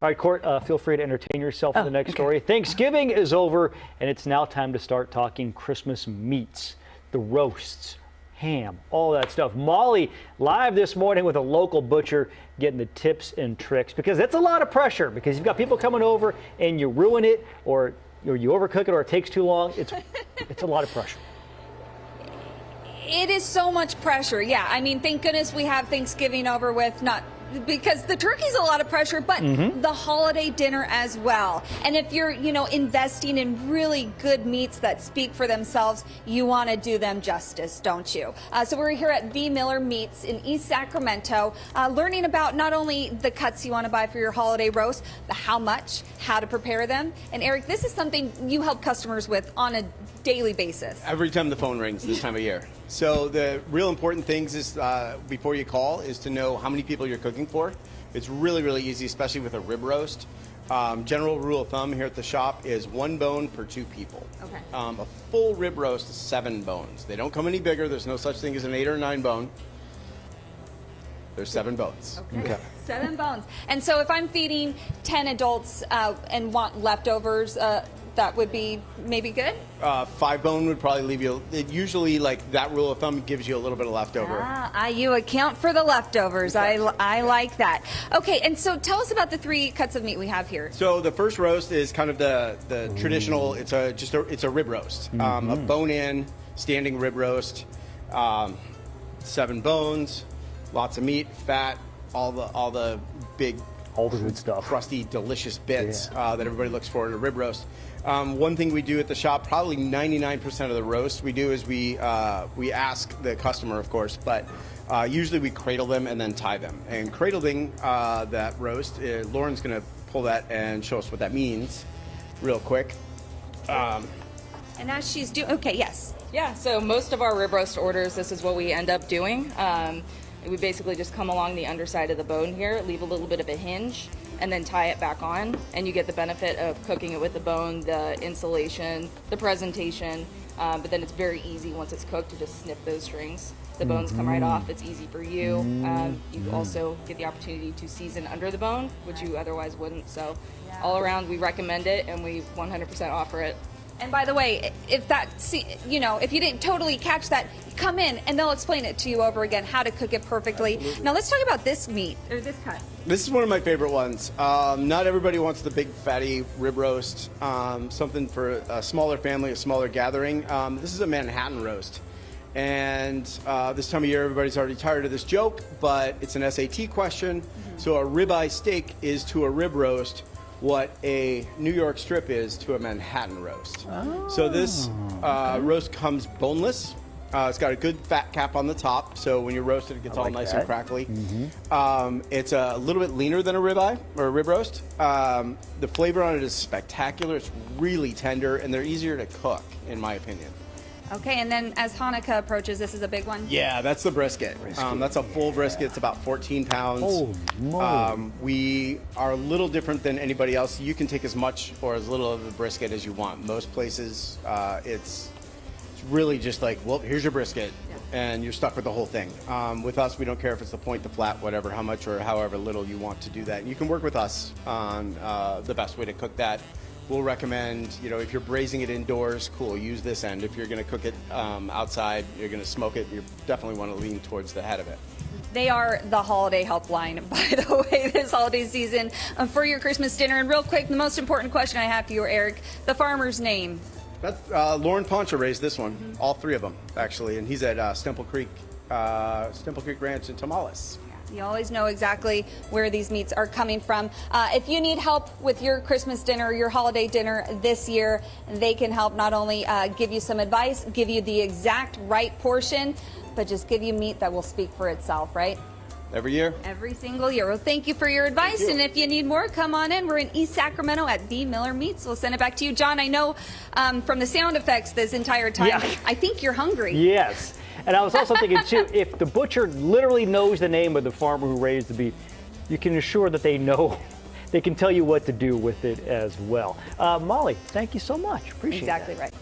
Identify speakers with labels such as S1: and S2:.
S1: All right, Court, feel free to entertain yourself with the next story. Thanksgiving is over, and it's now time to start talking Christmas meats, the roasts, ham, all that stuff. Molly, live this morning with a local butcher, getting the tips and tricks, because it's a lot of pressure, because you've got people coming over and you ruin it, or you overcook it, or it takes too long. It's a lot of pressure.
S2: It is so much pressure. Yeah, I mean, thank goodness we have Thanksgiving over with, not because the turkey's a lot of pressure, but the holiday dinner as well. And if you're, investing in really good meats that speak for themselves, you want to do them justice, don't you? So we're here at V. Miller Meats in East Sacramento, learning about not only the cuts you want to buy for your holiday roast, the how much, how to prepare them. And Eric, this is something you help customers with on a daily basis.
S3: Every time the phone rings this time of year. So the real important things is before you call is to know how many people you're cooking for. It's really, really easy, especially with a rib roast. General rule of thumb here at the shop is 1 bone per 2 people.
S2: Okay.
S3: A full rib roast is 7 bones. They don't come any bigger. There's no such thing as an 8 or 9 bone. There's 7 bones.
S2: Okay. 7 bones. And so if I'm feeding 10 adults and want leftovers, that would be maybe good?
S3: 5 bone would probably leave you, usually like that rule of thumb gives you a little bit of leftover.
S2: You account for the leftovers. Exactly. I like that. Okay, and so tell us about the 3 cuts of meat we have here.
S3: So the first roast is kind of the traditional, it's a rib roast. A bone-in, standing rib roast, 7 bones, lots of meat, fat, all the big,
S1: all the good stuff,
S3: crusty, delicious bits that everybody looks for in a rib roast. One thing we do at the shop, probably 99% of the roast we do is we ask the customer, of course, but usually we cradle them and then tie them. And cradling that roast, Lauren's going to pull that and show us what that means real quick.
S2: And as she's doing, okay, yes.
S4: Yeah, so most of our rib roast orders, this is what we end up doing. We basically just come along the underside of the bone here, leave a little bit of a hinge, and then tie it back on, and you get the benefit of cooking it with the bone, the insulation, the presentation, but then it's very easy once it's cooked to just snip those strings. The bones come right off. It's easy for you. You also get the opportunity to season under the bone, which you otherwise wouldn't. So all around, we recommend it, and we 100% offer it.
S2: And by the way, if if you didn't totally catch that, come in and they'll explain it to you over again, how to cook it perfectly. Absolutely. Now let's talk about this meat, or this cut.
S3: This is one of my favorite ones. Not everybody wants the big fatty rib roast. Something for a smaller family, a smaller gathering. This is a Manhattan roast. And this time of year, everybody's already tired of this joke, but it's an SAT question. So a ribeye steak is to a rib roast what a New York strip is to a Manhattan roast. So this roast comes boneless. It's got a good fat cap on the top, so when you roast it, it gets all nice and crackly. It's a little bit leaner than a ribeye or a rib roast. The flavor on it is spectacular. It's really tender, and they're easier to cook, in my opinion.
S2: Okay, and then as Hanukkah approaches, this is a big one?
S3: Yeah, that's the brisket. That's a full brisket. It's about 14 pounds.
S1: Oh, moly.
S3: We are a little different than anybody else. You can take as much or as little of the brisket as you want. Most places, it's really just like, well, here's your brisket, and you're stuck with the whole thing. With us, we don't care if it's the point, the flat, whatever, how much or however little you want to do that. And you can work with us on the best way to cook that. We'll recommend, if you're braising it indoors, cool, use this end. If you're going to cook it outside, you're going to smoke it, you definitely want to lean towards the head of it.
S2: They are the holiday helpline, by the way, this holiday season for your Christmas dinner. And real quick, the most important question I have for you, Eric, the farmer's name.
S3: That's Lauren Poncha raised this one, all 3 of them, actually, and he's at Stemple Creek Ranch in Tamales.
S2: You always know exactly where these meats are coming from. If you need help with your Christmas dinner, your holiday dinner this year, they can help not only give you some advice, give you the exact right portion, but just give you meat that will speak for itself, right?
S3: Every year.
S2: Every single year. Well, thank you for your advice. And if you need more, come on in. We're in East Sacramento at V. Miller Meats. We'll send it back to you. John, I know from the sound effects this entire time, I think you're hungry.
S1: Yes. And I was also thinking, too, if the butcher literally knows the name of the farmer who raised the beef, you can assure that they can tell you what to do with it as well. Molly, thank you so much. Appreciate it.
S2: Exactly right.